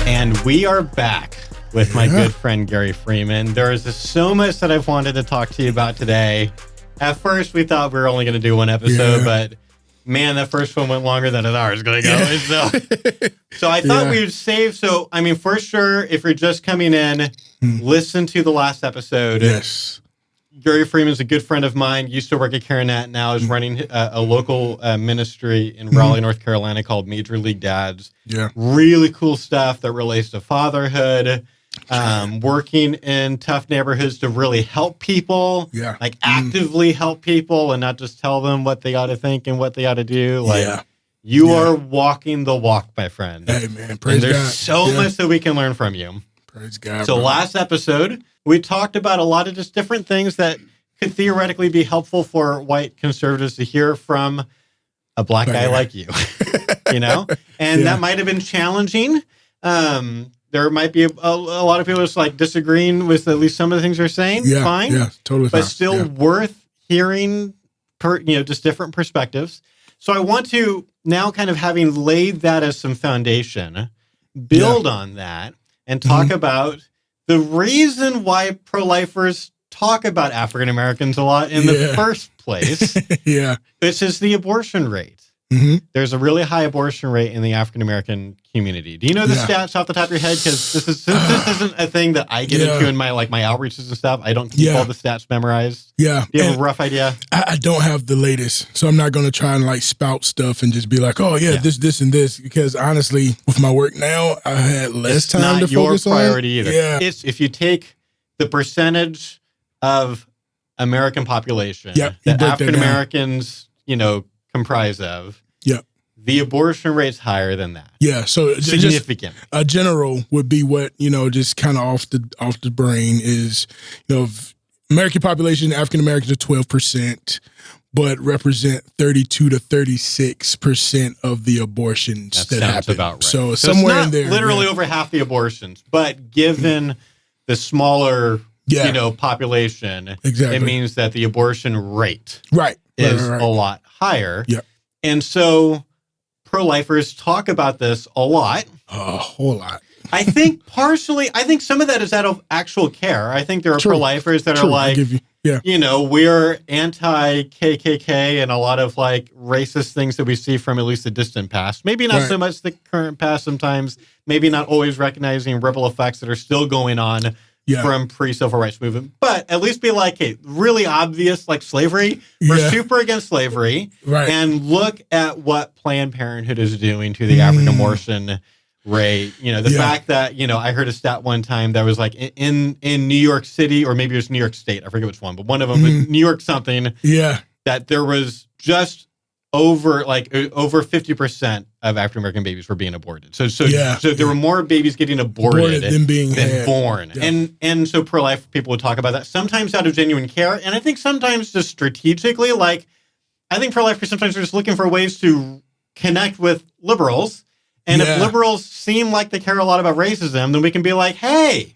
And we are back with my good friend Gary Freeman. There is so much that I've wanted to talk to you about today. At first, we thought we were only going to do one episode, but man, that first one went longer than an hour is going to go. So I thought we would save. So, I mean, for sure, if you're just coming in, listen to the last episode. Yes. Gary Freeman's a good friend of mine, used to work at CareNet, now is running a local ministry in Raleigh, North Carolina called Major League Dads. Yeah. Really cool stuff that relates to fatherhood, working in tough neighborhoods to really help people, like actively help people and not just tell them what they ought to think and what they ought to do. Like you are walking the walk, my friend. Hey, man. Praise God. And there's so much that we can learn from you. Praise God. So last episode, we talked about a lot of just different things that could theoretically be helpful for white conservatives to hear from a black guy like you, you know? And that might have been challenging. There might be a lot of people just like disagreeing with at least some of the things you're saying. Fine. Yeah, totally fine. But still worth hearing, just different perspectives. So I want to now kind of having laid that as some foundation, build on that and talk about the reason why pro-lifers talk about African Americans a lot in the first place. This is the abortion rate. There's a really high abortion rate in the African American community. Do you know the stats off the top of your head? Because this isn't a thing that I get into in my outreaches and stuff. I don't keep all the stats memorized. Do you have a rough idea? I don't have the latest, so I'm not going to try and spout stuff and just be like, oh this and this. Because honestly, with my work now, I had less time to focus on. It's not your priority either. It's if you take the percentage of American population that African Americans, comprise of. The abortion rate's higher than that. So significant. Just a general would be what, just kind of off the brain is, American population, African Americans are 12%, but represent 32 to 36% of the abortions that happen. About right. So somewhere it's not in there, literally over half the abortions, but given the smaller, population, it means that the abortion rate is a lot higher. And so pro-lifers talk about this a lot. A whole lot. I think some of that is out of actual care. I think there are pro-lifers that are like, we're anti-KKK and a lot of racist things that we see from at least the distant past. Maybe not so much the current past sometimes, maybe not always recognizing ripple effects that are still going on from pre-civil rights movement. But at least be like, hey, really obvious, like slavery. We're super against slavery. And look at what Planned Parenthood is doing to the African abortion rate. The fact that, I heard a stat one time that was like in New York City, or maybe it was New York State, I forget which one, but one of them was New York something. That there was just over 50% of African American babies were being aborted. So there were more babies getting aborted than born. And so pro-life people would talk about that, sometimes out of genuine care, and I think sometimes just strategically. I think pro-lifers sometimes are just looking for ways to connect with liberals. And if liberals seem like they care a lot about racism, then we can be like, hey,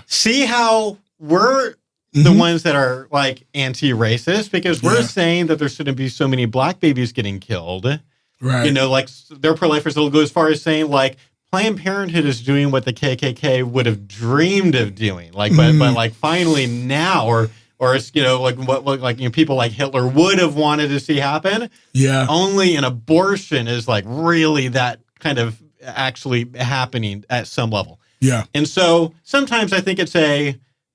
see how we're the ones that are anti-racist, because we're saying that there shouldn't be so many black babies getting killed. Their pro-lifers will go as far as saying Planned Parenthood is doing what the KKK would have dreamed of doing. But finally now, or it's, people like Hitler would have wanted to see happen. Only an abortion is really that kind of actually happening at some level. And so sometimes I think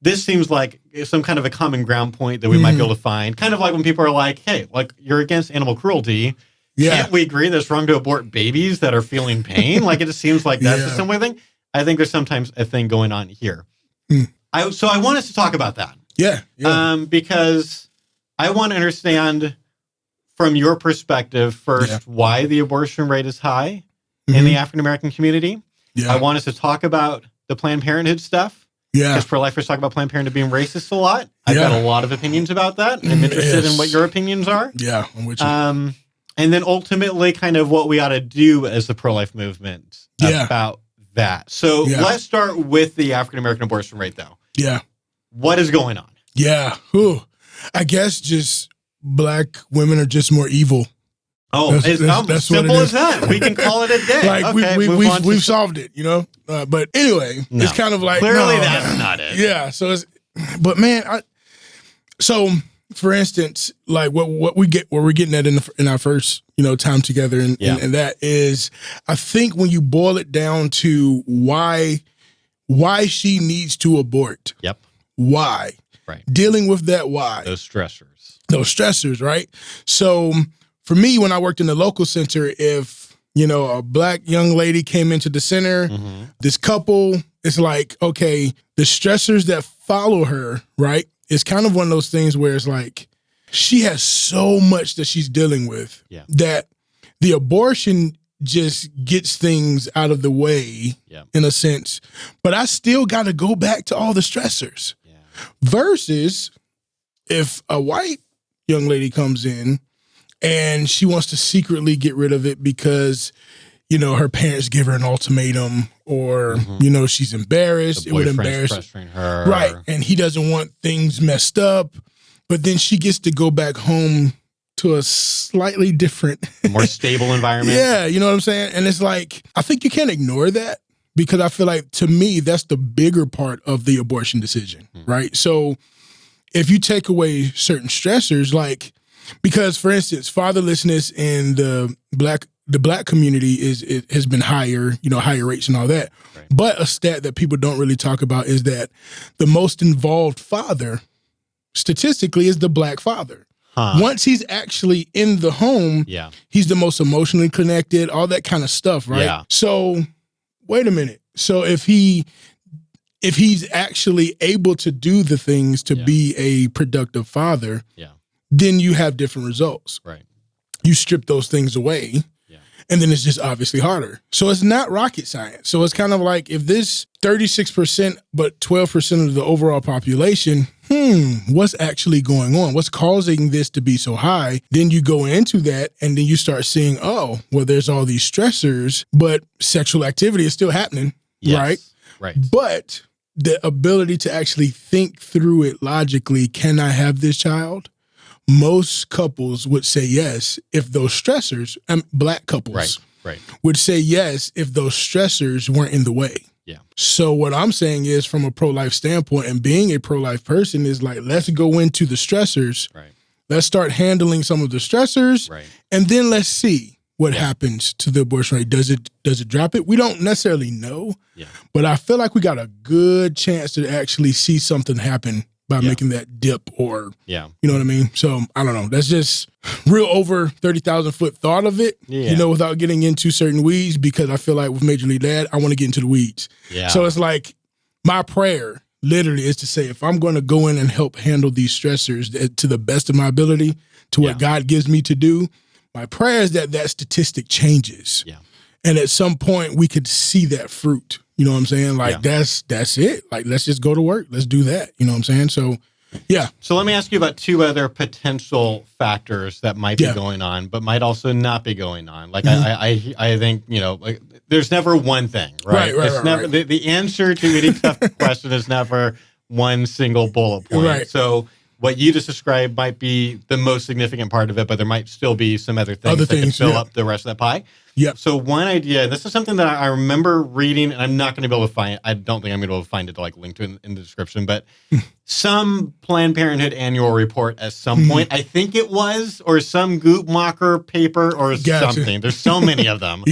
this seems like some kind of a common ground point that we might be able to find. Kind of like when people are like, hey, you're against animal cruelty. Can't we agree that it's wrong to abort babies that are feeling pain? It just seems like that's a similar thing. I think there's sometimes a thing going on here. So I want us to talk about that. Because I want to understand from your perspective first why the abortion rate is high in the African American community. I want us to talk about the Planned Parenthood stuff. Because pro-lifers talk about Planned Parenthood being racist a lot. I've got a lot of opinions about that. I'm interested in what your opinions are. I'm with you. And then ultimately kind of what we ought to do as the pro-life movement about that. So let's start with the African American abortion rate, though. What is going on? I guess just black women are just more evil. Oh, that's simple as that. We can call it a day. Like okay, we've solved it, you know. But anyway, it's kind of like clearly that's not it. Yeah. So it's, but man, so for instance, like what we're getting at in our first time together, and that is, I think when you boil it down to why she needs to abort. Yep. Why? Right. Dealing with that why. Those stressors, right? So for me, when I worked in the local center, if, a black young lady came into the center, this couple, it's like, okay, the stressors that follow her, right? It's kind of one of those things where it's like, she has so much that she's dealing with that the abortion just gets things out of the way in a sense, but I still got to go back to all the stressors versus if a white young lady comes in and she wants to secretly get rid of it because, her parents give her an ultimatum or, she's embarrassed. It would embarrass her. Right. And he doesn't want things messed up, but then she gets to go back home to a slightly different, more stable environment. Yeah. You know what I'm saying? And it's like, I think you can't ignore that because I feel like to me, that's the bigger part of the abortion decision. Right. So if you take away certain stressors, like, because for instance, fatherlessness in the black community has been higher, higher rates and all that. Right. But a stat that people don't really talk about is that the most involved father statistically is the black father. Once he's actually in the home, he's the most emotionally connected, all that kind of stuff, right? Yeah. So wait a minute. So if he's actually able to do the things to be a productive father, then you have different results. Right. You strip those things away, and then it's just obviously harder. So it's not rocket science. So it's kind of like if this 36%, but 12% of the overall population, what's actually going on? What's causing this to be so high? Then you go into that and then you start seeing, oh, well, there's all these stressors, but sexual activity is still happening, right? Right. But the ability to actually think through it logically, can I have this child? Most couples would say yes if those stressors, black couples would say yes if those stressors weren't in the way. Yeah. So what I'm saying is from a pro-life standpoint and being a pro-life person is like, let's go into the stressors. Right. Let's start handling some of the stressors. Right. And then let's see what happens to the abortion rate. Does it drop it? We don't necessarily know. Yeah. But I feel like we got a good chance to actually see something happen by making that dip or, you know what I mean? So I don't know. That's just real over 30,000 foot thought of it, without getting into certain weeds, because I feel like with Major League Dad, I want to get into the weeds. Yeah. So it's like my prayer literally is to say, if I'm going to go in and help handle these stressors to the best of my ability, to what God gives me to do, my prayer is that statistic changes. Yeah. And at some point we could see that fruit. You know what I'm saying? Like that's it. Like, let's just go to work. Let's do that. You know what I'm saying? So, yeah. So let me ask you about two other potential factors that might be going on, but might also not be going on. Like I think, like there's never one thing, right? It's never the answer to any tough question is never one single bullet point. Right. So what you just described might be the most significant part of it, but there might still be some other things that can fill up the rest of that pie. Yeah. So one idea, this is something that I remember reading, and I'm not going to be able to find it. I don't think I'm going to be able to find it to link to it in the description, but some Planned Parenthood annual report at some point, I think it was, or some Guttmacher paper or something. There's so many of them.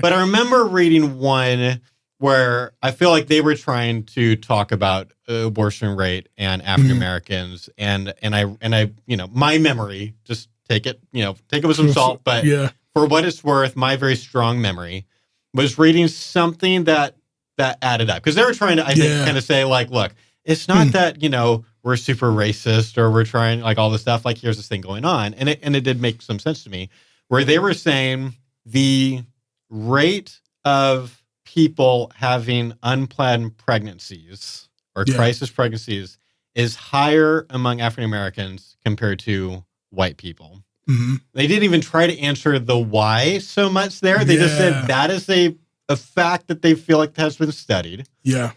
But I remember reading one where I feel like they were trying to talk about abortion rate and African Americans, and I my memory, just take it with some salt, but for what it's worth, my very strong memory was reading something that added up, because they were trying to, I think, kind of say like, look, it's not that we're super racist or we're trying like all this stuff. Like, here's this thing going on, and it did make some sense to me, where they were saying the rate of people having unplanned pregnancies or crisis pregnancies is higher among African Americans compared to white people. Mm-hmm. They didn't even try to answer the why so much there. They just said that is a fact that they feel like has been studied. Yeah.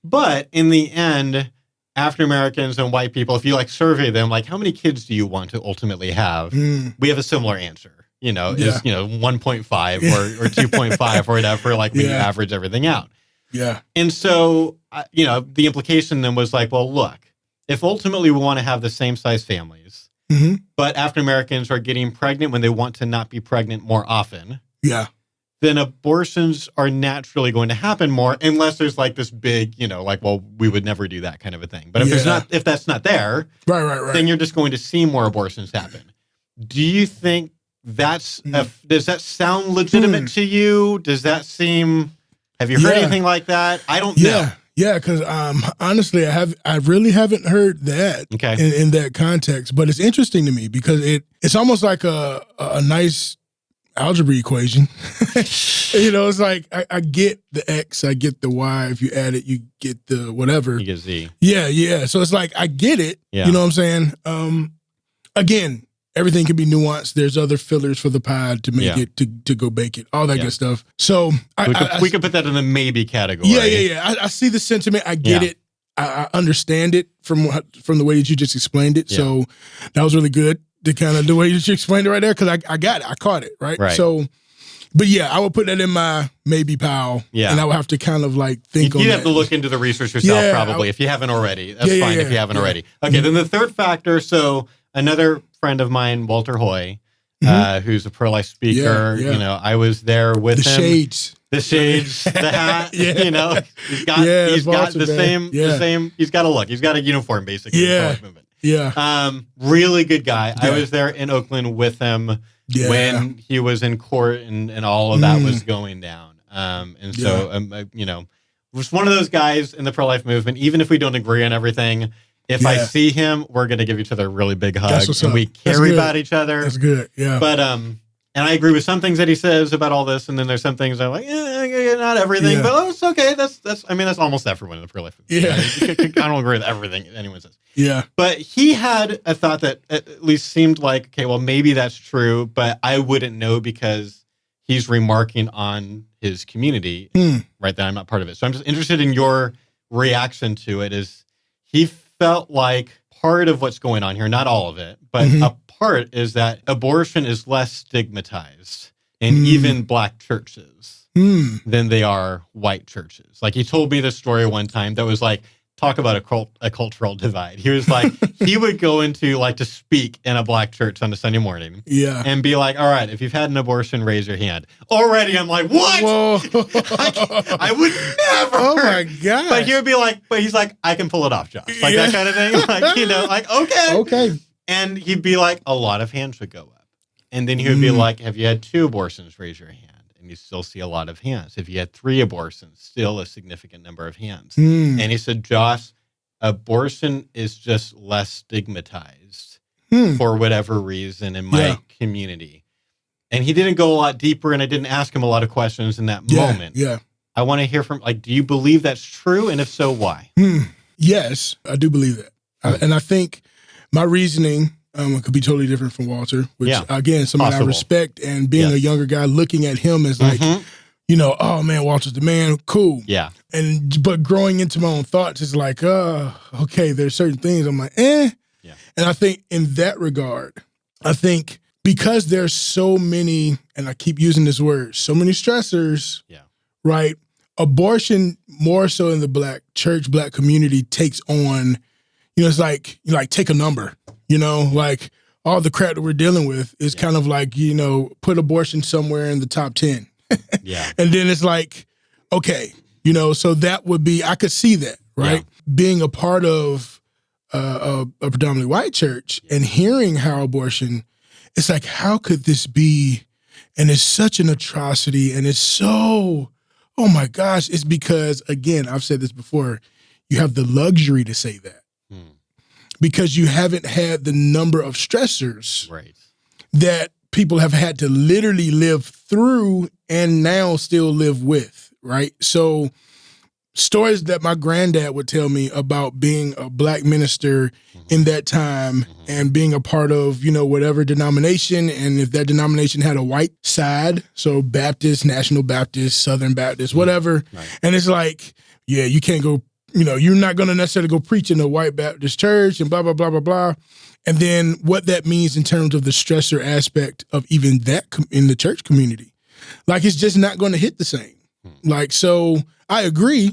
But in the end, African Americans and white people, if you survey them, how many kids do you want to ultimately have? We have a similar answer. is 1.5 or 2.5 or whatever, like when you average everything out. Yeah. And so, the implication then was like, well, look, if ultimately we want to have the same size families, but African Americans are getting pregnant when they want to not be pregnant more often. Yeah. Then abortions are naturally going to happen more unless there's like this big, well, we would never do that kind of a thing. But if that's not there, right, then you're just going to see more abortions happen. Do you think does that sound legitimate to you? Does that seem, have you heard anything like that? I don't know. Yeah, because honestly, I really haven't heard that in that context. But it's interesting to me because it's almost like a nice algebra equation. It's like I get the X, I get the Y. If you add it, you get the whatever. You get Z. Yeah. So it's like I get it. Yeah. You know what I'm saying? Again, everything can be nuanced. There's other fillers for the pie to make it to go bake it. All that good stuff. So we could put that in the maybe category. Yeah. I see the sentiment. I get it. I understand it from the way that you just explained it. Yeah. So that was really good. The kind of the way that you explained it right there, because I got it, I caught it, right? So, but I would put that in my maybe pile, and I would have to kind of like think on that. You'd have to look into the research yourself, probably, if you haven't already. That's fine if you haven't already. Okay, then the third factor, so another friend of mine, Walter Hoye, who's a pro-life speaker, I was there with him. The shades, the hat, he's got the same, he's got a look, he's got a uniform, basically, the pro-life movement. Yeah. Really good guy. Yeah. I was there in Oakland with him when he was in court and all of that was going down. Was one of those guys in the pro-life movement, even if we don't agree on everything, if I see him, we're going to give each other a really big hug and we care about each other. That's good. Yeah. But, and I agree with some things that he says about all this, and then there's some things I'm like, not everything, but it's okay. That's almost everyone in the pro-life. Yeah, I don't agree with everything anyone says. Yeah, but he had a thought that at least seemed like, okay, well, maybe that's true, but I wouldn't know because he's remarking on his community, right? That I'm not part of it. So I'm just interested in your reaction to it. Is he felt like part of what's going on here, not all of it, but a part is that abortion is less stigmatized in even Black churches than they are white churches. Like he told me this story one time that was like, talk about a cultural divide. He was like, he would go into like to speak in a Black church on a Sunday morning and be like, all right, if you've had an abortion, raise your hand. Already I'm like, what? Whoa. I would never. Oh my God. But he would be like, but he's like, I can pull it off, Josh. Like that kind of thing. Like, like, okay. Okay. And he'd be like, a lot of hands would go up. And then he would be like, have you had 2 abortions? Raise your hand. And you still see a lot of hands. If you had 3 abortions, still a significant number of hands. And he said, Josh, abortion is just less stigmatized for whatever reason in my community. And he didn't go a lot deeper, and I didn't ask him a lot of questions in that moment. Yeah. I want to hear from, like, do you believe that's true? And if so, why? Yes, I do believe that. And I think my reasoning could be totally different from Walter, which, again, somebody I respect, and being a younger guy, looking at him as like, oh man, Walter's the man, cool. Yeah. But growing into my own thoughts is like, okay, there's certain things I'm like, Yeah. And I think in that regard, I think because there's so many, and I keep using this word, so many stressors, right? Abortion, more so in the Black church, Black community, takes on, it's like, take a number. Like all the crap that we're dealing with is kind of like, put abortion somewhere in the top 10. And then it's like, okay, so that would be, I could see that, right? Being a part of a predominantly white church and hearing how abortion, it's like, how could this be? And it's such an atrocity. And it's so, oh my gosh, it's because, again, I've said this before, you have the luxury to say that. Because you haven't had the number of stressors that people have had to literally live through and now still live with, right? So stories that my granddad would tell me about being a Black minister in that time and being a part of, whatever denomination, and if that denomination had a white side, so Baptist, National Baptist, Southern Baptist, whatever, and it's like, you can't go you're not going to necessarily go preach in a white Baptist church and blah, blah, blah, blah, blah. And then what that means in terms of the stressor aspect of even that in the church community. Like, it's just not going to hit the same. Like, so I agree.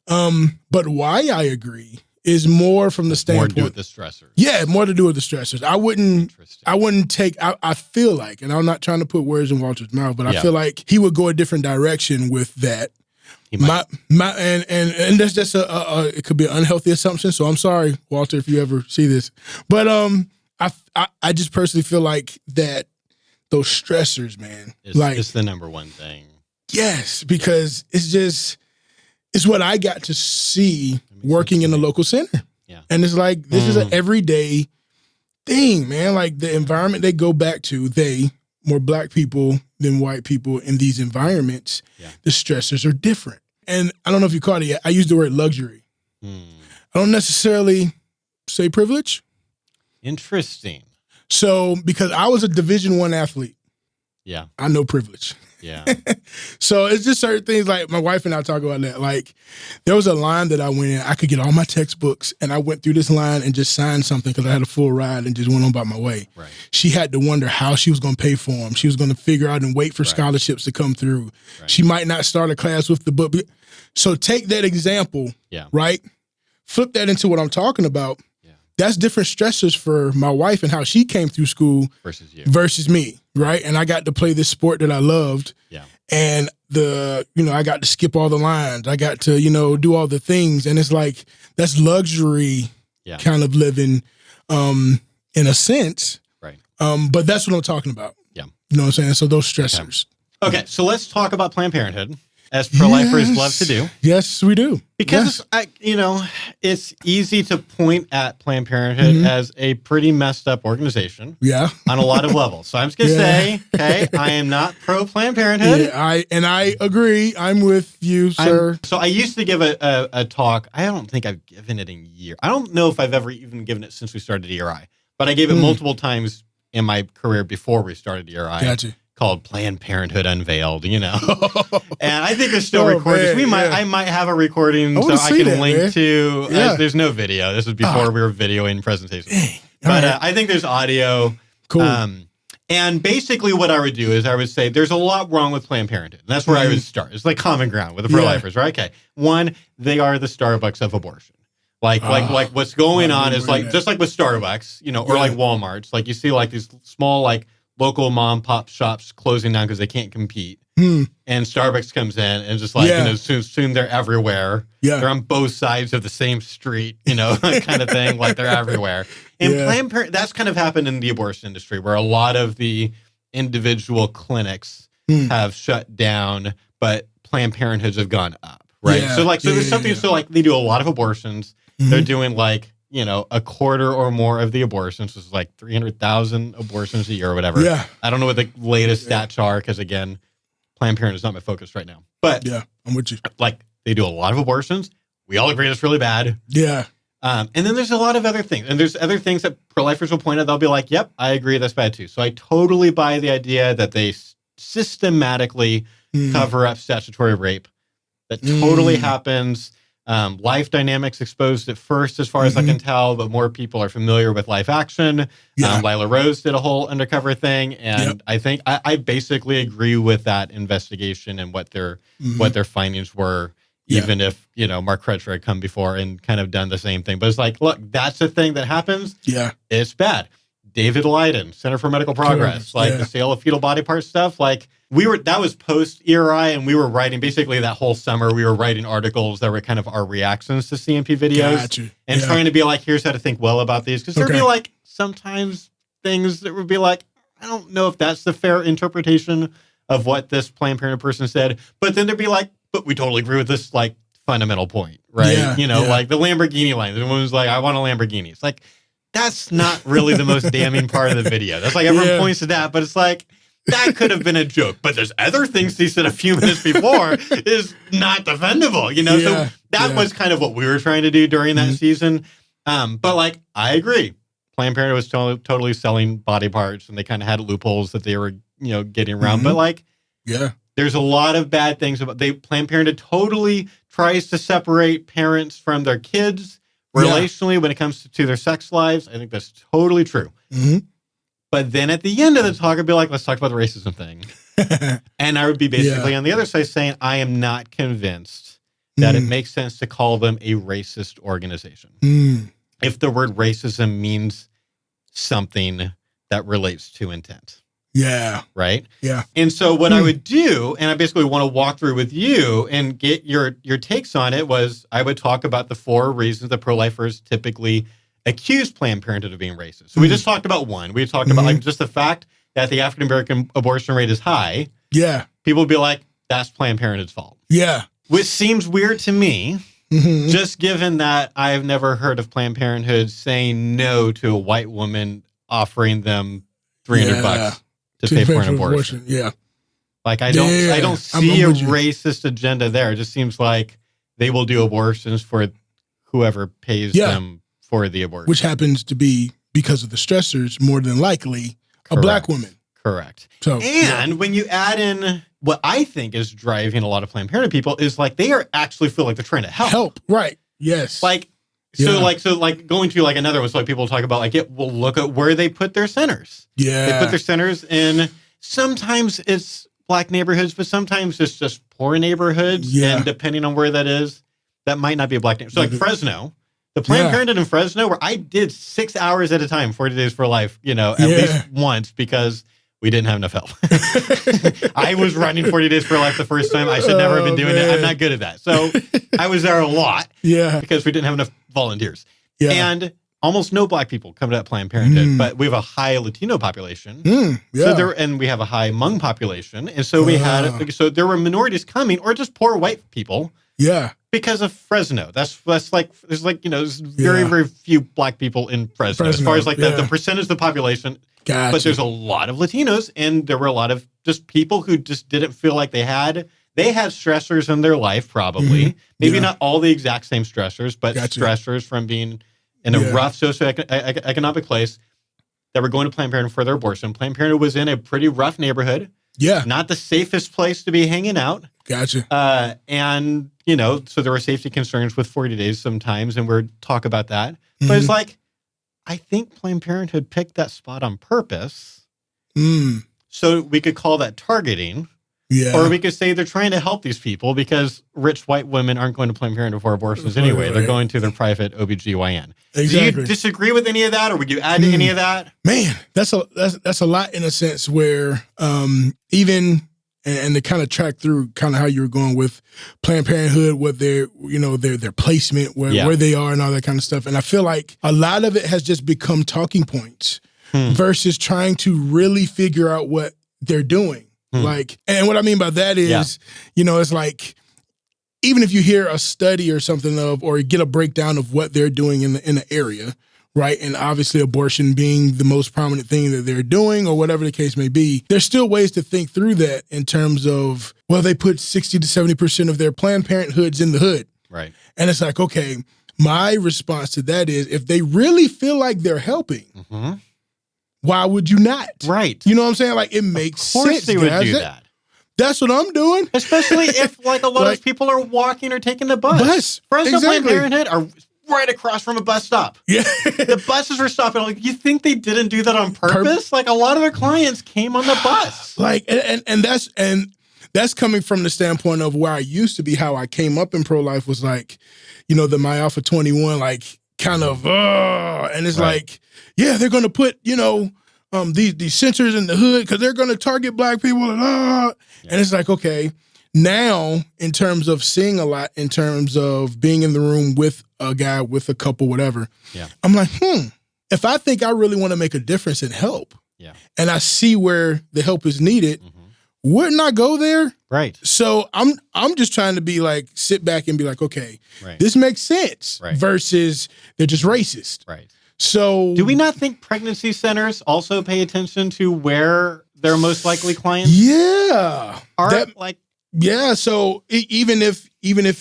But why I agree is more from the standpoint. More to do with the stressors. Yeah, more to do with the stressors. I wouldn't take, I feel like, and I'm not trying to put words in Walter's mouth, but I feel like he would go a different direction with that. And that's just it could be an unhealthy assumption. So I'm sorry, Walter, if you ever see this. But I just personally feel like that those stressors, man, it's the number one thing. Yes, because it's what I got to see working in the local center. Yeah. And it's like, this is an everyday thing, man. Like, the environment they go back to, more black people than white people in these environments, the stressors are different. And I don't know if you caught it yet. I used the word luxury. I don't necessarily say privilege. Interesting. So, because I was a Division I athlete. Yeah. I know privilege. Yeah. So it's just certain things, like my wife and I talk about that. Like, there was a line that I went in, I could get all my textbooks, and I went through this line and just signed something because I had a full ride and just went on by my way. Right. She had to wonder how she was going to pay for them. She was going to figure out and wait for scholarships to come through. Right. She might not start a class with the book. So take that example, right? Flip that into what I'm talking about. That's different stressors for my wife and how she came through school versus me, right? And I got to play this sport that I loved. Yeah. And I got to skip all the lines. I got to, do all the things. And it's like, that's luxury kind of living in a sense. Right. But that's what I'm talking about. Yeah. You know what I'm saying? So those stressors. Okay. So let's talk about Planned Parenthood, as pro-lifers love to do. Yes, we do. Because, it's easy to point at Planned Parenthood as a pretty messed up organization. Yeah. On a lot of levels. So I'm just going to say, okay, I am not pro-Planned Parenthood. Yeah, I agree. I'm with you, sir. So I used to give a talk. I don't think I've given it in a year. I don't know if I've ever even given it since we started ERI. But I gave it multiple times in my career before we started ERI. Gotcha. Called Planned Parenthood Unveiled, And I think there's still recordings. I might have a recording so I can link to. There's no video. This was before we were videoing presentations. But I think there's audio. Cool. And basically what I would do is I would say there's a lot wrong with Planned Parenthood. And that's where I would start. It's like common ground with the pro-lifers, right? Okay. One, they are the Starbucks of abortion. Like what's going on is like, just like with Starbucks, or like Walmart's, like you see like these small, like, local mom pop shops closing down because they can't compete. And Starbucks comes in and just like, soon they're everywhere. Yeah. They're on both sides of the same street, kind of thing. Like, they're everywhere. And Planned Parenthood, that's kind of happened in the abortion industry, where a lot of the individual clinics have shut down, but Planned Parenthoods have gone up. Right. Yeah. So there's something. So like, they do a lot of abortions. They're doing like, a quarter or more of the abortions, which is like 300,000 abortions a year or whatever. Yeah. I don't know what the latest stats are, because again, Planned Parenthood is not my focus right now. But I'm with you. Like, they do a lot of abortions. We all agree it's really bad. Yeah. And then there's a lot of other things. And there's other things that pro-lifers will point out. They'll be like, yep, I agree, that's bad too. So I totally buy the idea that they systematically cover up statutory rape. That totally happens. Life Dynamics exposed it first, as far as I can tell, but more people are familiar with Life Action. Lila Rose did a whole undercover thing, and I think I basically agree with that investigation and what their findings were. Even if Mark Crutcher had come before and kind of done the same thing, but it's like, look, that's a thing that happens. Yeah, it's bad. David Leiden, Center for Medical Progress, the sale of fetal body part stuff, like. That was post ERI, and we were writing basically that whole summer. We were writing articles that were kind of our reactions to CMP videos, and trying to be like, here's how to think well about these, because there'd be like sometimes things that would be like, I don't know if that's the fair interpretation of what this Planned Parenthood person said, but then there'd be like, but we totally agree with this like fundamental point, right? Like the Lamborghini line. The woman was like, I want a Lamborghini. It's like, that's not really the most damning part of the video. That's like, everyone points to that, but it's like, that could have been a joke, but there's other things he said a few minutes before is not defendable, So that was kind of what we were trying to do during that season. But like, I agree. Planned Parenthood was totally selling body parts, and they kind of had loopholes that they were, getting around. But like, There's a lot of bad things about Planned Parenthood totally tries to separate parents from their kids relationally when it comes to their sex lives. I think that's totally true. Mm-hmm. But then at the end of the talk, I'd be like, let's talk about the racism thing. And I would be basically on the other side saying, I am not convinced that it makes sense to call them a racist organization. If the word racism means something that relates to intent. Yeah. Right? Yeah. And so what I would do, and I basically want to walk through with you and get your takes on it, was I would talk about the 4 reasons that pro-lifers typically accuse Planned Parenthood of being racist. So we just talked about one. We talked about like just the fact that the African-American abortion rate is high. Yeah. People would be like, that's Planned Parenthood's fault. Yeah. Which seems weird to me, just given that I've never heard of Planned Parenthood saying no to a white woman offering them $300 to pay for an abortion. Yeah. Like I don't see a racist agenda there. It just seems like they will do abortions for whoever pays them for the abortion. Which happens to be, because of the stressors, more than likely a black woman. Correct. So, when you add in what I think is driving a lot of Planned Parenthood people is like they are actually feel like they're trying to help. Right. Yes. Like going to like another one. So like people talk about like well look at where they put their centers. Yeah. They put their centers in, sometimes it's black neighborhoods, but sometimes it's just poor neighborhoods. Yeah. And depending on where that is, that might not be a black neighborhood. So like Fresno. The Planned Parenthood in Fresno, where I did 6 hours at a time, 40 Days for Life, at least once, because we didn't have enough help. I was running 40 Days for Life the first time. I should never have been doing it. I'm not good at that. So I was there a lot because we didn't have enough volunteers. Yeah. And almost no black people come to that Planned Parenthood, but we have a high Latino population. And we have a high Hmong population. And so so there were minorities coming, or just poor white people. Yeah. Because of Fresno. That's like, there's very, very few black people in Fresno as far as like the percentage of the population. Gotcha. But there's a lot of Latinos, and there were a lot of just people who just didn't feel like they had stressors in their life, probably. Maybe not all the exact same stressors, but stressors from being in a rough socioeconomic place that were going to Planned Parenthood for their abortion. Planned Parenthood was in a pretty rough neighborhood. Yeah. Not the safest place to be hanging out. Gotcha. And, so there were safety concerns with 40 Days sometimes, and we'll talk about that. But it's like, I think Planned Parenthood picked that spot on purpose. So we could call that targeting. Yeah. Or we could say they're trying to help these people because rich white women aren't going to Planned Parenthood for abortions anyway. They're going to their private OBGYN. Exactly. Do you disagree with any of that, or would you add to any of that? Man, that's a lot, in a sense, where even and to kind of track through kind of how you were going with Planned Parenthood, what their placement, where they are and all that kind of stuff. And I feel like a lot of it has just become talking points versus trying to really figure out what they're doing. Like, and what I mean by that is, it's like, even if you hear a study or something or get a breakdown of what they're doing in the area, right? And obviously abortion being the most prominent thing that they're doing or whatever the case may be, there's still ways to think through that in terms of, well, they put 60 to 70% of their Planned Parenthoods in the hood. Right. And it's like, okay, my response to that is, if they really feel like they're helping, why would you not? Right. You know what I'm saying? Like, it makes sense. Of course they would do that. That's what I'm doing. Especially if, like, a lot of people are walking or taking the bus. Fresno Planned Parenthood are right across from a bus stop. Yeah. The buses were stopping. Like, you think they didn't do that on purpose? Like, a lot of their clients came on the bus. Like, and that's coming from the standpoint of where I used to be, how I came up in pro-life was like, the My Alpha 21, like, kind of, and it's like, yeah, they're going to put, these sensors in the hood because they're going to target black people. And it's like, okay, now in terms of seeing a lot, in terms of being in the room with a guy, with a couple, whatever, I'm like, if I think I really want to make a difference and help, and I see where the help is needed, wouldn't I go there? Right. So I'm just trying to be like, sit back and be like, okay, this makes sense versus they're just racist. Right. So do we not think pregnancy centers also pay attention to where their most likely clients Yeah. So even if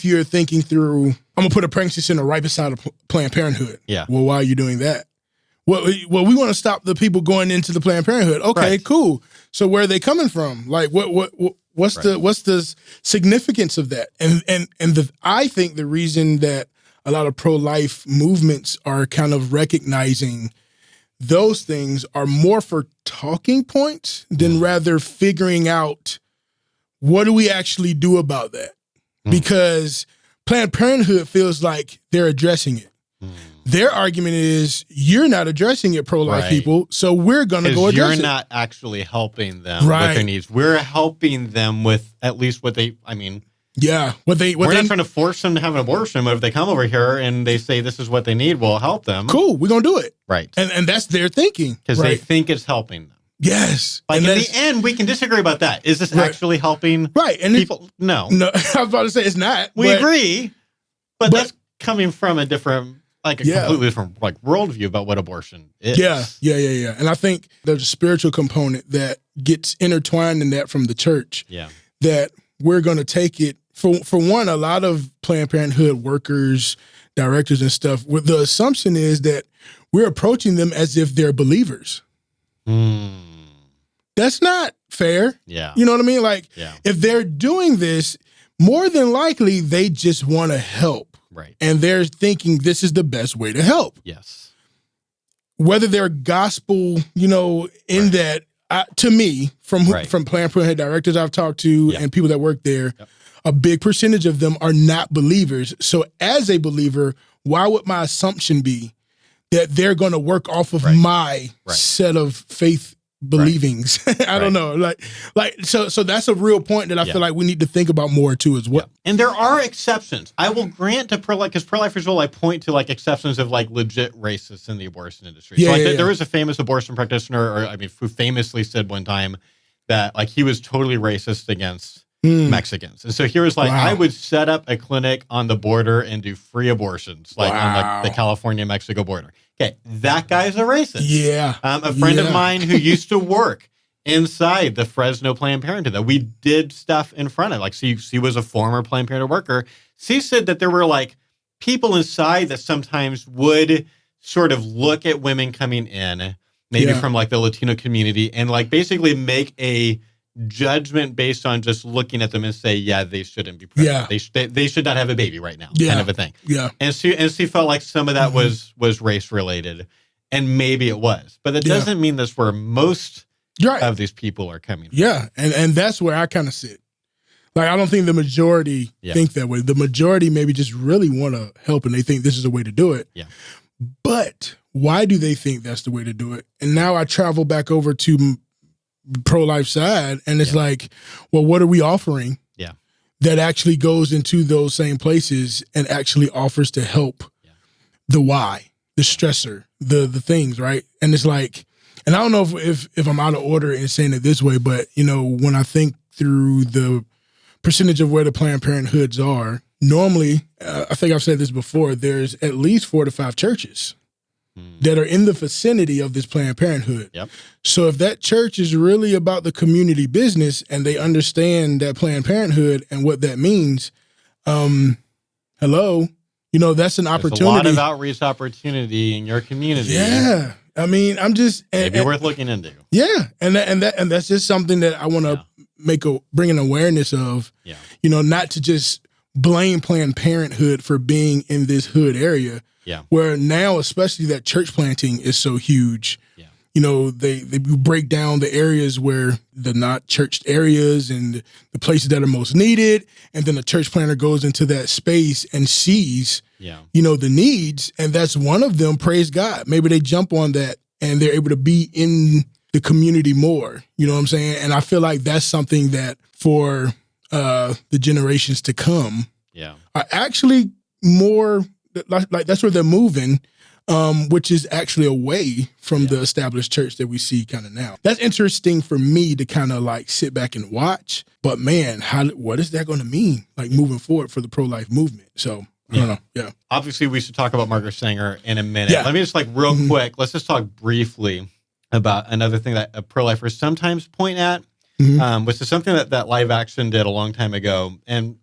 you're thinking through, I'm gonna put a pregnancy center right beside a Planned Parenthood. Yeah. Well, why are you doing that? Well, we want to stop the people going into the Planned Parenthood. Okay, cool. So where are they coming from? Like, what What's the significance of that? I think the reason that a lot of pro-life movements are kind of recognizing those things are more for talking points than rather figuring out what do we actually do about that? Because Planned Parenthood feels like they're addressing it. Their argument is you're not addressing it, pro-life people, so we're going to go address it. You're not actually helping them with their needs. We're helping them with at least what they, we're not trying to force them to have an abortion, but if they come over here and they say this is what they need, we'll help them. Cool, we're going to do it. Right. And that's their thinking. Because they think it's helping them. Yes. Like in the end, we can disagree about that. Is this actually helping people? No. No, I was about to say it's not. We agree, but that's coming from a different... a completely different worldview about what abortion is. Yeah. And I think there's a spiritual component that gets intertwined in that from the church. Yeah. That we're going to take it, for one, a lot of Planned Parenthood workers, directors and stuff, where the assumption is that we're approaching them as if they're believers. That's not fair. Yeah. You know what I mean? If they're doing this, more than likely they just want to help. Right. And they're thinking this is the best way to help. Yes. Whether they're gospel, in that, to me, from Planned Parenthood directors I've talked to and people that work there, a big percentage of them are not believers. So as a believer, why would my assumption be that they're going to work off of my set of faith believings? I don't know. So that's a real point that I feel like we need to think about more too as well. And there are exceptions. I will grant to pro-life, because pro-lifers will point to exceptions of legit racists in the abortion industry. There was a famous abortion practitioner, who famously said one time that he was totally racist against Mexicans. And so he was I would set up a clinic on the border and do free abortions, on the California-Mexico border. Okay, that guy's a racist. Yeah. A friend of mine who used to work inside the Fresno Planned Parenthood that we did stuff in front of. She was a former Planned Parenthood worker. She said that there were people inside that sometimes would sort of look at women coming in, maybe from the Latino community, and basically make a judgment based on just looking at them and say, they shouldn't be pregnant. They should not have a baby right now, kind of a thing. Yeah. And she felt like some of that was race related, and maybe it was, but that doesn't mean that's where most of these people are coming from. Yeah, and that's where I kind of sit. I don't think the majority think that way. The majority maybe just really want to help, and they think this is a way to do it. Yeah. But why do they think that's the way to do it? And now I travel back over to pro-life side, and it's what are we offering that actually goes into those same places and actually offers to help the why, the stressor, the things, right? And it's and I don't know if I'm out of order in saying it this way, but when I think through the percentage of where the Planned Parenthoods are, normally, I think I've said this before, there's at least 4 to 5 churches that are in the vicinity of this Planned Parenthood. Yep. So if that church is really about the community business and they understand that Planned Parenthood and what that means, that's an opportunity. There's a lot of outreach opportunity in your community. Yeah. I'm just maybe worth looking into. Yeah. And that's just something that I want to bring an awareness of. Yeah. Not to just blame Planned Parenthood for being in this hood area. Yeah. Where now, especially that church planting is so huge. Yeah. They break down the areas where the not churched areas and the places that are most needed. And then the church planter goes into that space and sees, the needs. And that's one of them, praise God. Maybe they jump on that and they're able to be in the community more. You know what I'm saying? And I feel like that's something that for the generations to come are actually more... that's where they're moving, which is actually away from the established church that we see kind of now. That's interesting for me to kind of sit back and watch. But man, what is that going to mean moving forward for the pro-life movement? So I don't know. Yeah. Obviously, we should talk about Margaret Sanger in a minute. Yeah. Let me just real quick. Let's just talk briefly about another thing that pro-lifers sometimes point at, which is something that Live Action did a long time ago. And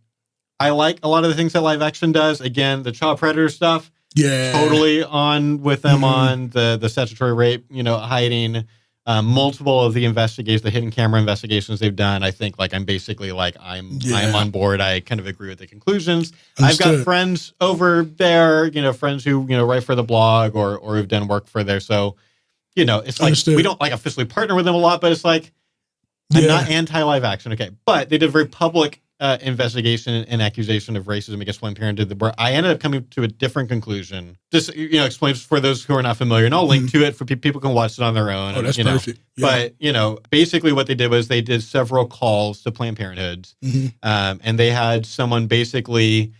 I like a lot of the things that Live Action does. Again, the child predator stuff, totally on with them on the statutory rape, hiding. multiple of the investigations, the hidden camera investigations they've done, I think like I'm basically like I'm on board. I kind of agree with the conclusions. Understood. I've got friends over there, friends who write for the blog or who've done work for there. So it's like Understood. We don't like officially partner with them a lot, but it's like I'm not anti-live action. Okay, but they did a very public investigation and accusation of racism against Planned Parenthood. Where I ended up coming to a different conclusion. Just explains for those who are not familiar, and I'll link to it for people can watch it on their own. Oh, that's perfect. Yeah. But basically what they did was they did several calls to Planned Parenthood, and they had someone basically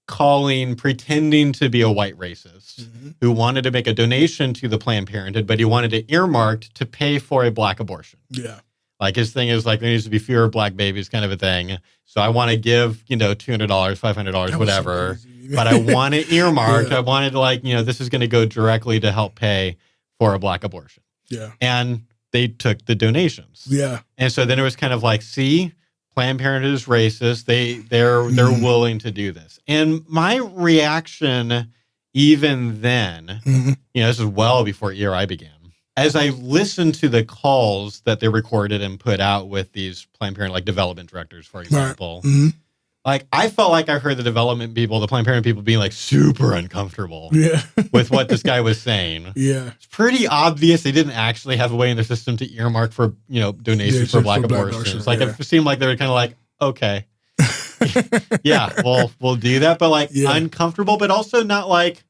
pretending to be a white racist who wanted to make a donation to the Planned Parenthood, but he wanted it earmarked to pay for a black abortion. Yeah. Like his thing is like there needs to be fewer black babies, kind of a thing. So I want to give $200, $500, whatever, but I want it earmarked. Yeah. I wanted to this is going to go directly to help pay for a black abortion. Yeah, and they took the donations. Yeah, and so then it was kind of like, see, Planned Parenthood is racist. They're willing to do this, and my reaction even then, this is well before ERI began. As I listened to the calls that they recorded and put out with these Planned Parenthood, development directors, for example, I felt like I heard the development people, the Planned Parenthood people being super uncomfortable with what this guy was saying. Yeah. It's pretty obvious they didn't actually have a way in their system to earmark for, donations for black abortions. It seemed like they were kind of like, okay, we'll do that. But uncomfortable, but also not like,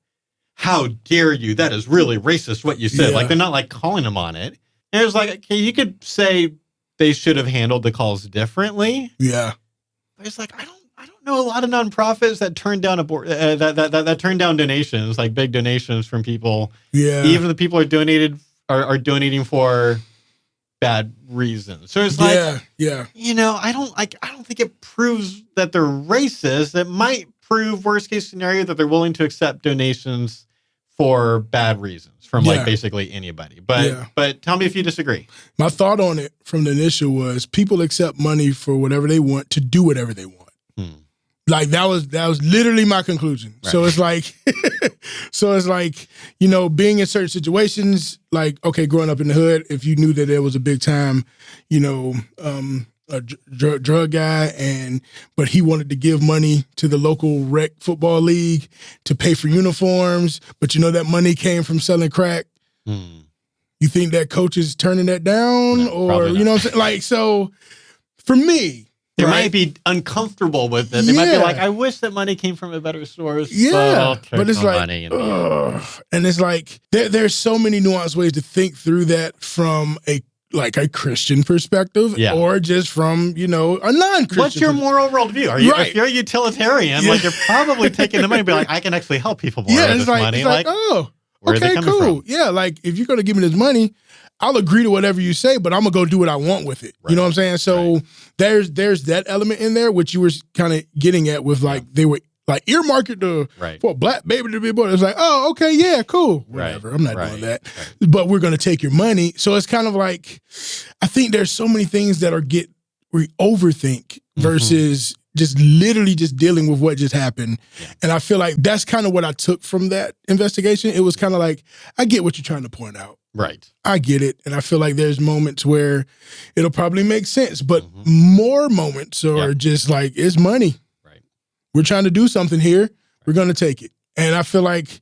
how dare you? That is really racist what you said. They're not calling them on it. And it was like, okay, you could say they should have handled the calls differently. Yeah. But it's like, I don't know a lot of nonprofits that turn down that turn down donations, like big donations from people. Yeah. Even the people are donating for bad reasons. So it's like, I don't think it proves that they're racist. It might prove worst case scenario that they're willing to accept donations for bad reasons from basically anybody. But tell me if you disagree. My thought on it from the initial was people accept money for whatever they want to do whatever they want. That was literally my conclusion. Right. So it's like, being in certain situations, growing up in the hood, if you knew that there was a big time, a drug guy, but he wanted to give money to the local rec football league to pay for uniforms, but that money came from selling crack. You think that coach is turning that down? No, or what I'm saying? So for me, they might be uncomfortable with it. They might be like, I wish that money came from a better source. Yeah, but it's money and it's like there's so many nuanced ways to think through that from a Christian perspective, or just from, a non-Christian. What's your moral worldview? If you're a utilitarian, you're probably taking the money and be like, I can actually help people more with this money. Where are they coming from? Yeah, if you're going to give me this money, I'll agree to whatever you say, but I'm going to go do what I want with it. Right. You know what I'm saying? So there's that element in there, which you were kind of getting at with they were earmark it for a black baby to be born. It's like, oh, okay, yeah, cool. Whatever. I'm not doing that. Right. But we're going to take your money. So it's kind of like, I think there's so many things that we overthink versus just literally just dealing with what just happened. Yeah. And I feel like that's kind of what I took from that investigation. It was kind of like, I get what you're trying to point out. Right. I get it. And I feel like there's moments where it'll probably make sense, but more moments are just like, it's money. We're trying to do something here. We're going to take it. And I feel like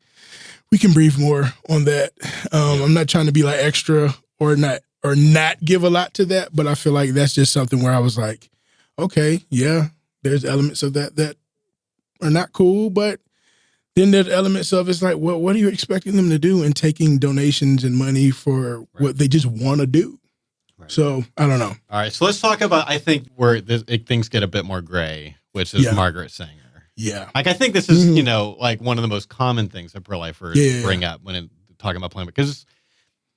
we can breathe more on that. I'm not trying to be extra or not give a lot to that, but I feel like that's just something where I was like, okay, yeah, there's elements of that are not cool, but then there's elements of it's like, well, what are you expecting them to do in taking donations and money for what they just want to do? Right. So I don't know. All right. So let's talk about, I think where things get a bit more gray, which is Margaret Sanger. Yeah. I think this is, one of the most common things that pro-lifers bring up when talking about Planned Parenthood, because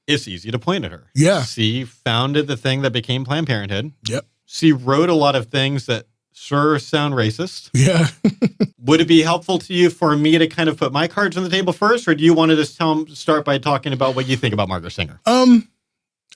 it's easy to point at her. Yeah. She founded the thing that became Planned Parenthood. Yep. She wrote a lot of things that sure sound racist. Yeah. Would it be helpful to you for me to kind of put my cards on the table first, or do you want to just start by talking about what you think about Margaret Sanger?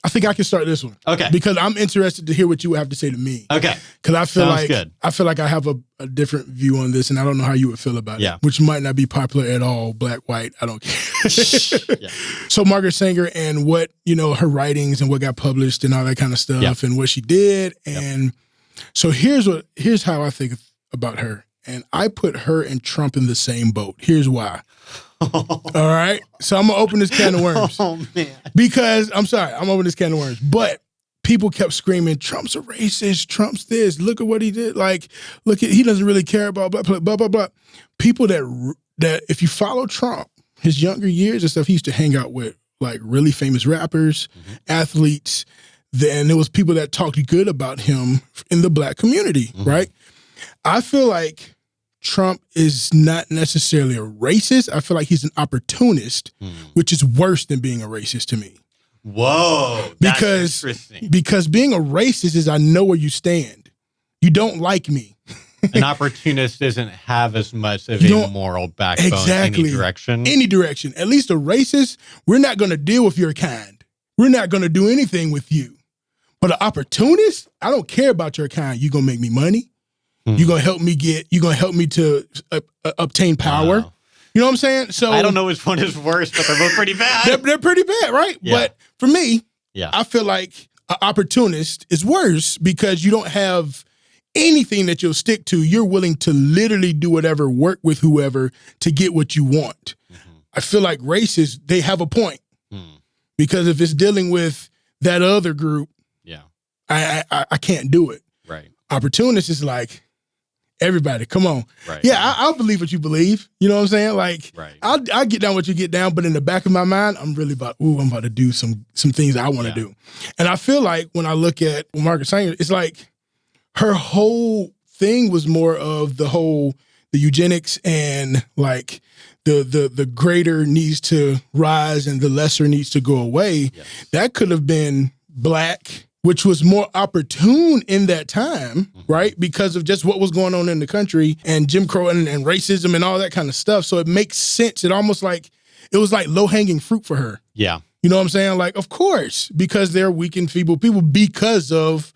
I think I can start this one. Okay. Because I'm interested to hear what you have to say to me. Okay. Because I feel Sounds good. I have a different view on this, and I don't know how you would feel about it. Which might not be popular at all. Black, white, I don't care. So Margaret Sanger and what, her writings and what got published and all that kind of stuff and what she did. And so here's how I think about her. And I put her and Trump in the same boat. Here's why. All right. So I'm going to open this can of worms. Oh, man. Because, I'm opening this can of worms. But people kept screaming, Trump's a racist. Trump's this. Look at what he did. He doesn't really care about blah, blah, blah, blah, blah. People that if you follow Trump, his younger years and stuff, he used to hang out with really famous rappers, athletes. And there was people that talked good about him in the black community, right? I feel like Trump is not necessarily a racist. I feel like he's an opportunist, which is worse than being a racist to me. Whoa, that's interesting. Because being a racist is I know where you stand. You don't like me. An opportunist doesn't have as much of a moral backbone in any direction. Any direction. At least a racist, we're not going to deal with your kind. We're not going to do anything with you. But an opportunist, I don't care about your kind. You're going to make me money. You're going to help me to obtain power. Wow. You know what I'm saying? So I don't know which one is worse, but they're both pretty bad. They're pretty bad, right? Yeah. But for me, I feel like an opportunist is worse because you don't have anything that you'll stick to. You're willing to literally do whatever, work with whoever to get what you want. I feel like racists, they have a point. Because if it's dealing with that other group, I can't do it. Right. Opportunist is like, everybody, come on. Right. Yeah, I'll believe what you believe. You know what I'm saying? Like, right. I'll get down what you get down, but in the back of my mind, I'm really about, I'm about to do some things I want to do. And I feel like when I look at Margaret Sanger, it's like her whole thing was more of the eugenics and like the greater needs to rise and the lesser needs to go away. Yes. That could have been black, which was more opportune in that time, right? Because of just what was going on in the country and Jim Crow and racism and all that kind of stuff. So it makes sense. It was like low-hanging fruit for her. Yeah. You know what I'm saying? Like, of course, because they're weak and feeble people because of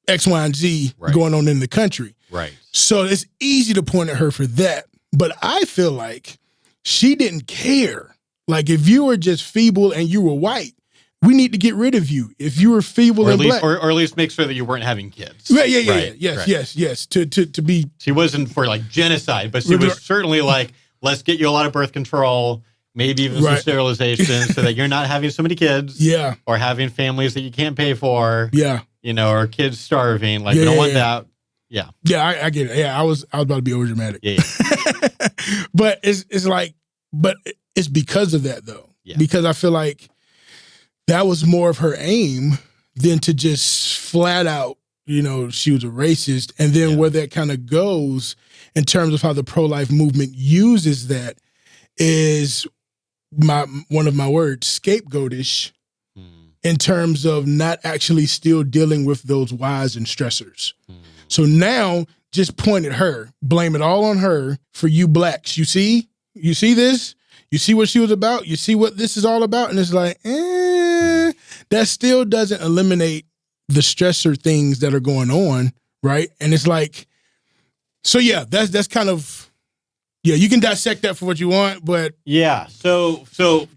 X, Y, and Z going on in the country. Right. So it's easy to point at her for that. But I feel like she didn't care. Like, if you were just feeble and you were white, we need to get rid of you. If you were feeble and black, or at least make sure that you weren't having kids. Yes. To be. She wasn't for like genocide, but she was certainly like, let's get you a lot of birth control, maybe even some sterilization, so that you're not having so many kids. Yeah. Or having families that you can't pay for. Yeah. Or kids starving. Like, we don't want that. Yeah. Yeah, I get it. Yeah, I was about to be over dramatic. Yeah. But it's because of that though. Yeah. Because I feel like that was more of her aim than to just flat out, she was a racist. And then where that kind of goes in terms of how the pro-life movement uses that is one of my words, scapegoatish, in terms of not actually still dealing with those whys and stressors. So now just point at her, blame it all on her for you blacks. You see this? You see what she was about? You see what this is all about? And it's like, that still doesn't eliminate the stressor things that are going on, right? And it's like, so yeah, that's kind of, you can dissect that for what you want, but yeah. So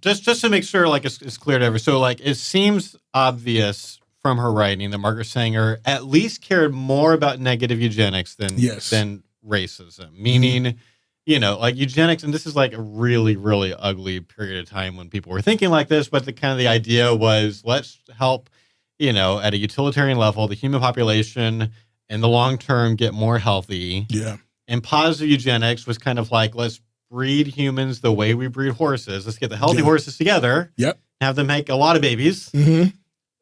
just to make sure, like it's clear to everyone. So like it seems obvious from her writing that Margaret Sanger at least cared more about negative eugenics than racism, meaning. Like eugenics, and this is like a really, really ugly period of time when people were thinking like this, but the idea was let's help, at a utilitarian level, the human population in the long term get more healthy. Yeah. And positive eugenics was kind of like, let's breed humans the way we breed horses. Let's get the healthy horses together. Yep. Have them make a lot of babies. Mm-hmm.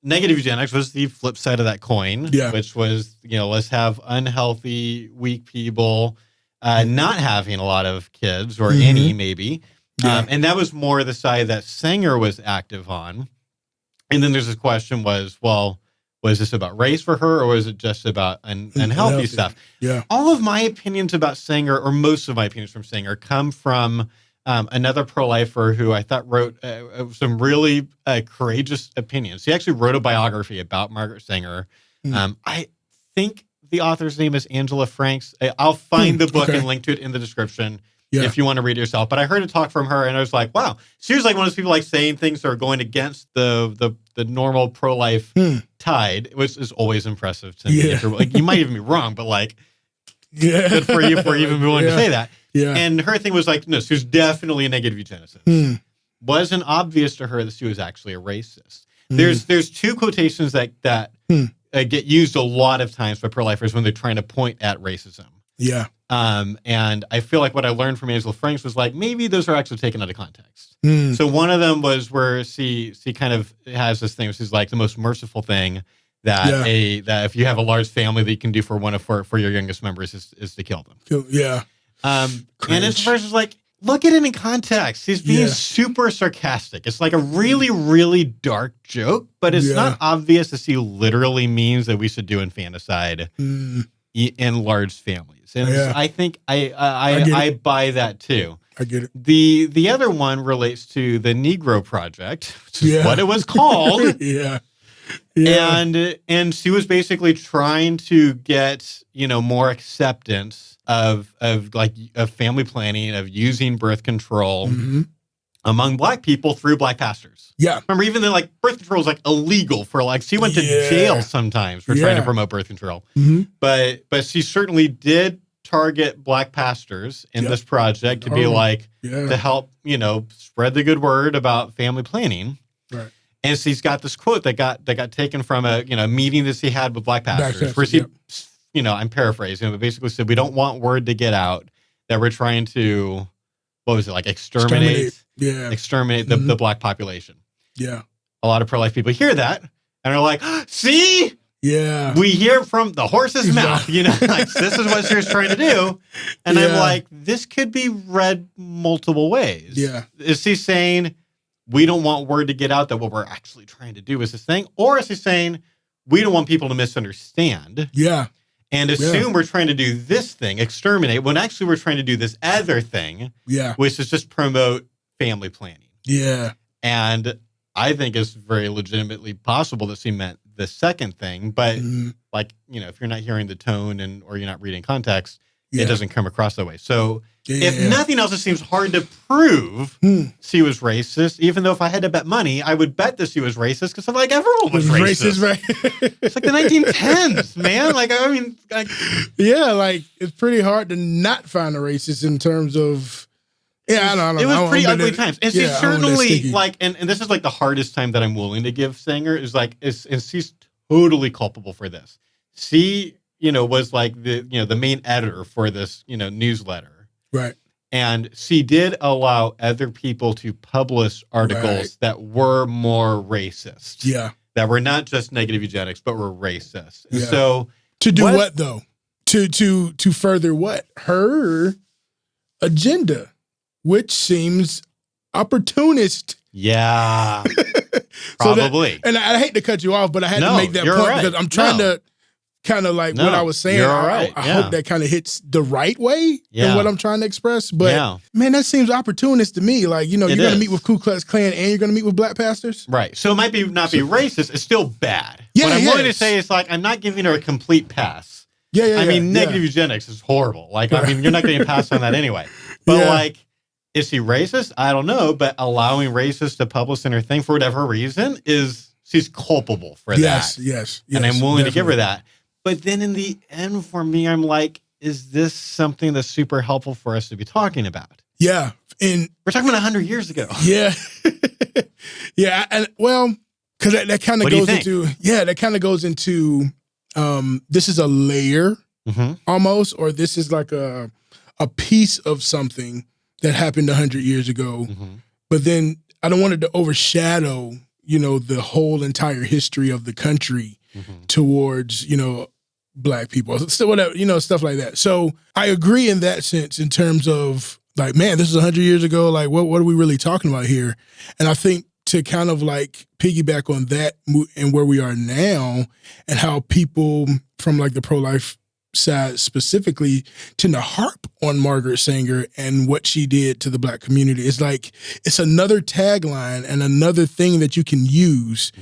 Negative eugenics was the flip side of that coin, which was, let's have unhealthy, weak people not having a lot of kids or any maybe. And that was more the side that Sanger was active on. And then there's this question was this about race for her or was it just about unhealthy stuff? Yeah. All of my opinions about Sanger, or most of my opinions from Sanger, come from another pro-lifer who I thought wrote some really courageous opinions. He actually wrote a biography about Margaret Sanger. I think the author's name is Angela Franks. I'll find the book and link to it in the description if you want to read it yourself. But I heard a talk from her, and I was like, wow. She was like one of those people like saying things that are going against the normal pro-life tide, which is always impressive to me. If you're, like, you might even be wrong, but like, good for you for even being willing to say that. And her thing was like, no, she was definitely a negative eugenicist. Wasn't obvious to her that she was actually a racist. There's two quotations that get used a lot of times by pro-lifers when they're trying to point at racism. And I feel like what I learned from Angela Franks was like, maybe those are actually taken out of context. So one of them was where she kind of has this thing, which is like the most merciful thing that that if you have a large family that you can do for your youngest members is to kill them. And his verse is like, look at it in context. He's being super sarcastic. It's like a really, really dark joke, but it's not obvious that he literally means that we should do infanticide in large families. And I think I buy that too. I get it. The other one relates to the Negro Project, which is what it was called. And she was basically trying to get, more acceptance of family planning, of using birth control among Black people through Black pastors. Remember, even though like birth control is like illegal for like, she went to jail sometimes for trying to promote birth control. But she certainly did target Black pastors in this project to be like, to help, spread the good word about family planning. And she's got this quote that got taken from a meeting that she had with Black pastors, where she, I'm paraphrasing, but basically said, we don't want word to get out that we're trying to, what was it, like exterminate the Black population. A lot of pro-life people hear that and are like, see? We hear from the horse's mouth, like this is what she was trying to do. And I'm like, this could be read multiple ways. Is he saying, we don't want word to get out that what we're actually trying to do is this thing? Or is he saying, we don't want people to misunderstand and assume we're trying to do this thing, exterminate, when actually we're trying to do this other thing, which is just promote family planning. And I think it's very legitimately possible that she meant the second thing, but like, if you're not hearing the tone or you're not reading context, it doesn't come across that way. So if nothing else, it seems hard to prove she was racist, even though if I had to bet money, I would bet that she was racist because like everyone was racist. Right? It's like the 1910s, man. Like, I mean, like it's pretty hard to not find a racist in terms of, I don't know. It was pretty ugly times. And she's certainly like, and this is like the hardest time that I'm willing to give Sanger is like, and she's totally culpable for this. She, was like the main editor for this, newsletter. And she did allow other people to publish articles that were more racist. That were not just negative eugenics, but were racist. And so to do what though? To further what? Her agenda, which seems opportunist. Probably. And I hate to cut you off, but I had to make that point because I'm trying to kind of like what I was saying. I hope that kind of hits the right way in what I'm trying to express. But man, that seems opportunist to me. Like, you're going to meet with Ku Klux Klan and you're going to meet with Black pastors. Right. So it might not be racist. It's still bad. What I'm willing to say is like, I'm not giving her a complete pass. I mean, negative eugenics is horrible. Like, I mean, you're not getting passed on that anyway. But like, is she racist? I don't know. But allowing racists to publish in her thing for whatever reason she's culpable for that. Yes. And I'm willing to give her that. But then in the end, for me, I'm like, is this something that's super helpful for us to be talking about? And we're talking about 100 years ago. And well, because that kind of goes into, this is a layer almost, or this is like a piece of something that happened 100 years ago. But then I don't want it to overshadow, the whole entire history of the country towards, Black people, so whatever, stuff like that. So I agree in that sense in terms of like, man, this is 100 years ago. Like, what are we really talking about here? And I think to kind of like piggyback on that and where we are now and how people from like the pro-life sides specifically tend to harp on Margaret Sanger and what she did to the Black community. It's like, it's another tagline and another thing that you can use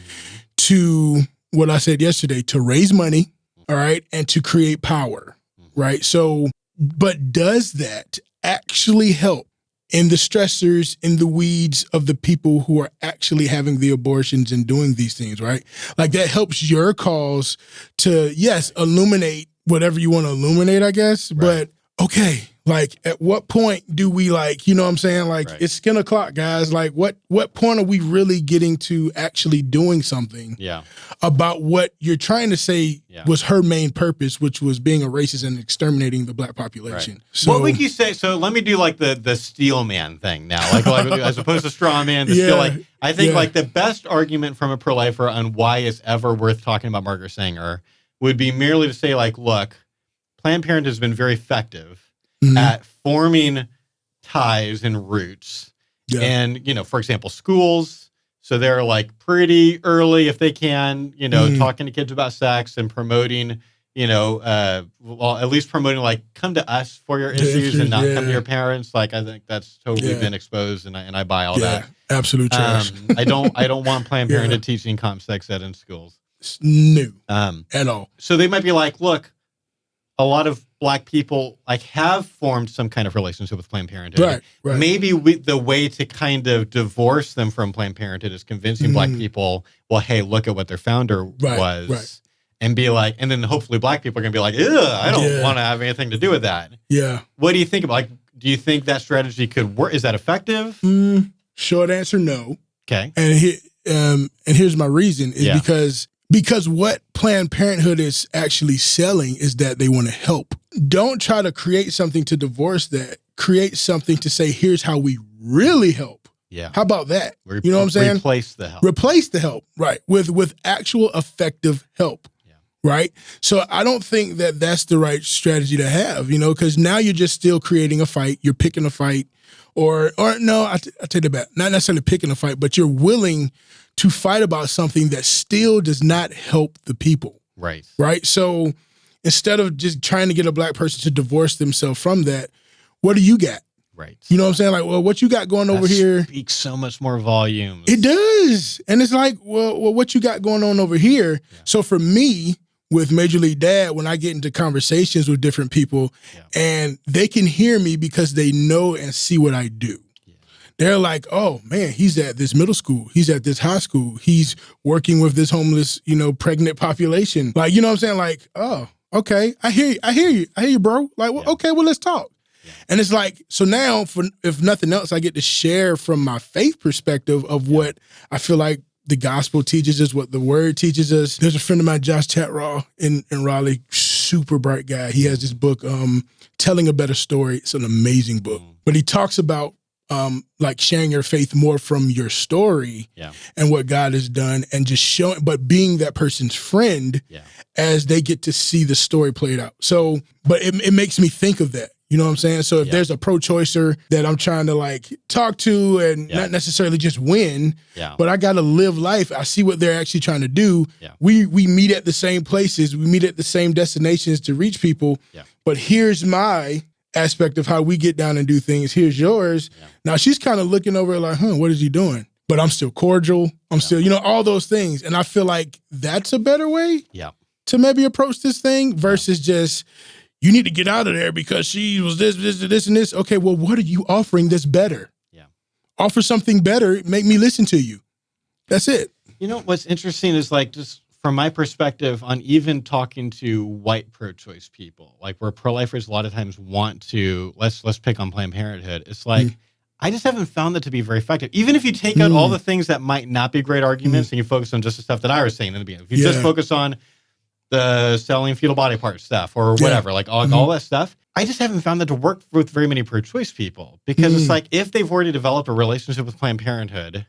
to, what I said yesterday, to raise money, all right, and to create power, right? So, but does that actually help in the stressors, in the weeds of the people who are actually having the abortions and doing these things, right? Like, that helps your cause to, yes, illuminate whatever you want to illuminate, I guess. Right. But okay, like, at what point do we, like, you know what I'm saying? Like, it's skin o'clock, guys. Like, what point are we really getting to actually doing something about what you're trying to say was her main purpose, which was being a racist and exterminating the Black population? Right. So, what would you say? So let me do like the steel man thing now, like as opposed to straw man. The steel, like, I think like the best argument from a pro-lifer on why it's ever worth talking about Margaret Sanger would be merely to say, like, look, Planned Parenthood has been very effective at forming ties and roots. And, you know, for example, schools. So they're like pretty early, if they can, you know, talking to kids about sex and promoting, you know, well, at least promoting, like, come to us for your issues and not come to your parents. Like, I think that's totally been exposed, and I buy all that. Absolute trash. I don't want Planned Parenthood teaching comp sex ed in schools. No, at all. So they might be like, look, a lot of Black people, like, have formed some kind of relationship with Planned Parenthood. Right. Maybe the way to kind of divorce them from Planned Parenthood is convincing Black people, well, hey, look at what their founder was. And be like, and then hopefully Black people are going to be like, ugh, I don't want to have anything to do with that. Yeah. What do you think about, like, do you think that strategy could work? Is that effective? Short answer, no. Okay. And here's my reason is because what Planned Parenthood is actually selling is that they want to help. Don't try to create something to divorce that. Create something to say, here's how we really help. Yeah. How about that? You know what I'm saying? Replace the help. Replace the help, right, with actual effective help. Right? So I don't think that that's the right strategy to have, you know, because now you're just still creating a fight. You're picking a fight, or no, I take it back. Not necessarily picking a fight, but you're willing to fight about something that still does not help the people. Right. Right. So instead of just trying to get a Black person to divorce themselves from that, what do you got? Right. You know what I'm saying? Like, well, what you got going over here speaks so much more volumes. It does. And it's like, well, what you got going on over here? Yeah. So for me, with Major League Dad, when I get into conversations with different people and they can hear me because they know and see what I do. They're like, oh, man, he's at this middle school. He's at this high school. He's working with this homeless, you know, pregnant population. Like, you know what I'm saying? Like, oh, okay, I hear you, bro. Like, well, okay, well, let's talk. Yeah. And it's like, so now, if nothing else, I get to share from my faith perspective of what I feel like the gospel teaches us, what the word teaches us. There's a friend of mine, Josh Tatraw in Raleigh, super bright guy. He has this book, Telling a Better Story. It's an amazing book. But he talks about like sharing your faith more from your story and what God has done, and just showing, but being that person's friend as they get to see the story played out. So, but it makes me think of that. You know what I'm saying? So if there's a pro-choicer that I'm trying to like talk to and not necessarily just win, but I got to live life. I see what they're actually trying to do. We meet at the same places. We meet at the same destinations to reach people. But here's my aspect of how we get down and do things. Here's yours. Now she's kind of looking over like, what is he doing? But I'm still cordial. I'm still, you know, all those things. And I feel like that's a better way to maybe approach this thing versus just, you need to get out of there because she was this, and this. Okay, well, what are you offering that's better? Offer something better. Make me listen to you. That's it. You know, what's interesting is like, just from my perspective on even talking to white pro-choice people, like where pro-lifers a lot of times want to, let's pick on Planned Parenthood. It's like, I just haven't found that to be very effective. Even if you take out all the things that might not be great arguments and you focus on just the stuff that I was saying in the beginning. If you just focus on the selling fetal body part stuff or whatever, like all that stuff, I just haven't found that to work with very many pro-choice people because it's like, if they've already developed a relationship with Planned Parenthood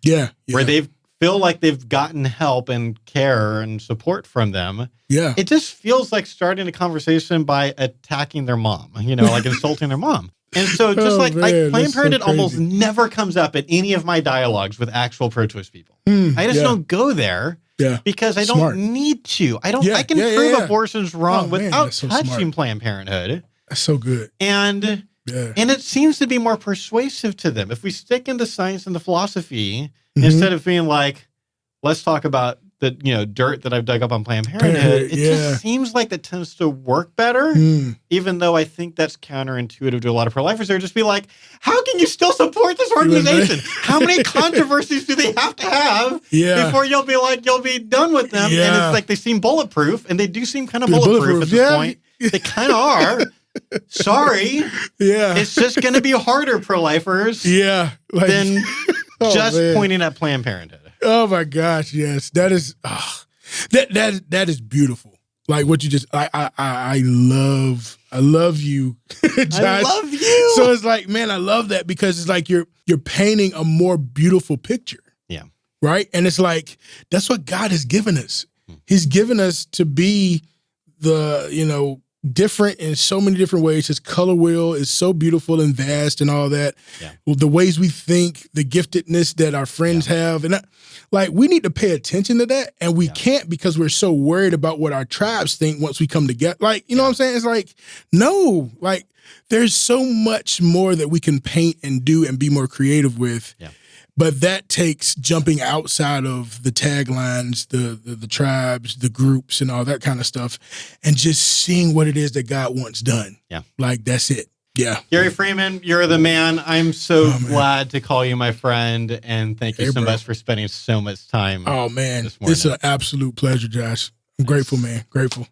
where they feel like they've gotten help and care and support from them, it just feels like starting a conversation by attacking their mom, you know, like insulting their mom. And so just Planned Parenthood almost never comes up in any of my dialogues with actual pro-choice people. I just don't go there Yeah. Because I don't need to. I can prove abortion's wrong without touching Planned Parenthood. That's so good. And it seems to be more persuasive to them. If we stick into science and the philosophy, instead of being like, let's talk about the dirt that I've dug up on Planned Parenthood, it just seems like that tends to work better, even though I think that's counterintuitive to a lot of pro-lifers. They're just be like, how can you still support this organization? How many controversies do they have to have before you'll be done with them? And it's like they seem bulletproof, and they do seem kind of bulletproof at this point. They kind of are. Sorry. Yeah. It's just going to be harder, pro-lifers. Than pointing at Planned Parenthood. Oh my gosh, yes. That is that is beautiful. Like what you just I love you, Josh. I love you. So it's like, man, I love that because it's like you're painting a more beautiful picture. Yeah. Right? And it's like that's what God has given us. He's given us to be the, different in so many different ways. His color wheel is so beautiful and vast and all that. Yeah. Well, the ways we think, the giftedness that our friends have. And we need to pay attention to that. And we can't because we're so worried about what our tribes think once we come together. Like, you know what I'm saying? It's like, no, like there's so much more that we can paint and do and be more creative with. Yeah. But that takes jumping outside of the taglines, the tribes, the groups, and all that kind of stuff, and just seeing what it is that God wants done. Yeah. Like, that's it. Yeah. Gary Freeman, you're the man. I'm so glad to call you my friend, and thank you so much for spending so much time. Oh, man. It's an absolute pleasure, Josh. I'm grateful, man. Grateful.